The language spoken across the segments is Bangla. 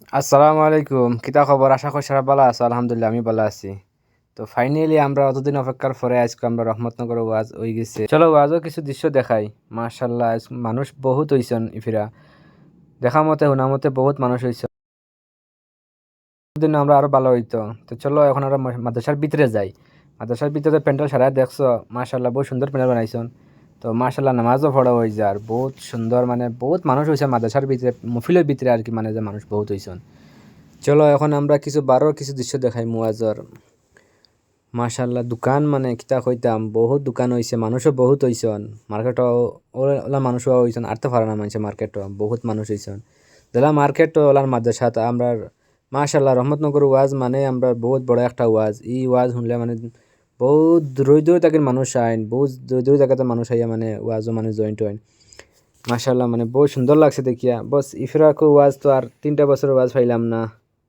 আসসালামু আলাইকুম, কিতা খবর? আশা করি সারা ভালো আছো। আলহামদুলিল্লাহ আমি ভালো আছি। তো ফাইনালি আমরা অতদিন অপেক্ষার পরে আজকে আমরা রহমতনগর ওয়াজ হয়ে গেছে। চলো ওয়াজও কিছু দৃশ্য দেখাই। মাশাআল্লাহ মানুষ বহুত হইছেন ইফিরা, দেখা মতে শোনা মতে বহুত মানুষ হইছে। দিন আমরা আরো ভালো হইতো। তো চলো এখন আমরা মাদ্রাসার ভিতরে যাই। মাদ্রাসার ভিতরে প্যান্ডেল সারা দেখছো, মাশাআল্লাহ বহুত সুন্দর প্যান্ডেল বানাইছেন। তো মাশাআল্লাহ নামাজও পড়া হয়ে যায় আর বহুত সুন্দর, মানে বহুত মানুষ হয়েছে মাদ্রাসার ভিতরে, মফিলের ভিতরে আর কি, মানে যে মানুষ বহুত হইছেন। চলো এখন আমরা কিছু বারোর কিছু দৃশ্য দেখাই মুয়াজর। মাশাআল্লাহ দোকান মানে কিতা কইতাম, বহুত দোকান হইছে, মানুষও বহুত হইছন। মার্কেটও ওলা মানুষও হইছন, আরতে পারে না মানুষে, মার্কেটও বহুত মানুষ হইছন। যারা মার্কেট ওলার মাদ্রাসাত আমরা মাশাআল্লাহ রহমতনগর ওয়াজ মানে আমরা বহুত বড় একটা ওয়াজ। এই ওয়াজ শুনলে মানে বহুত দূর দূর থেকে মানুষ আইন, বহুত দূর দূর জায়গাতে মানুষ আইয়া মানে ওয়াজও মানে জয়েন্ট হইন। মাশাআল্লাহ মানে বহুত সুন্দর লাগছে দেখিয়া। বস ইফরাকো ওয়াজ তো আর 3টা বছর ওয়াজ পাইলাম না,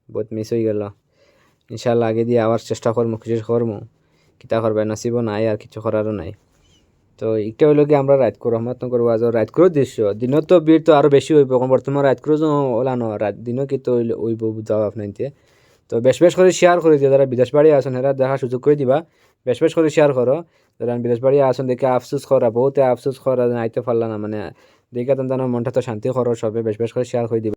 বহুত মিস হয়ে গেল। ইনশাল্লাহ আগে দিয়ে আবার চেষ্টা করবো, কিছু করবো, কিতা করবে নসিবও নাই আর কিছু করারও নাই। তো একটা হইলো কি আমরা রাত করো রহমতনগর ওয়াজ রাত করে দৃশ্য, দিনও তো ভিড় তো আরো বেশি হইব, এখন বর্তমান রাত করে ওলা ন রাত দিনও কিন্তু হইব যাও আপনাইতে। তো বেশ বেশ করে শেয়ার করে দিও, যারা বিদেশ বাড়ি আসুন এরা দেখার সুযোগ করে দিবা। বেশ বেশ করে শেয়ার করো। যারা বিদেশ বাড়ি আসুন দেখে আফসোস করা, বহুতে আফসোস করা আইতে পারলা না, মানে দেখে তার মনটা তো শান্তি করো, সবে বেশ বেশ করে শেয়ার করে দিবা।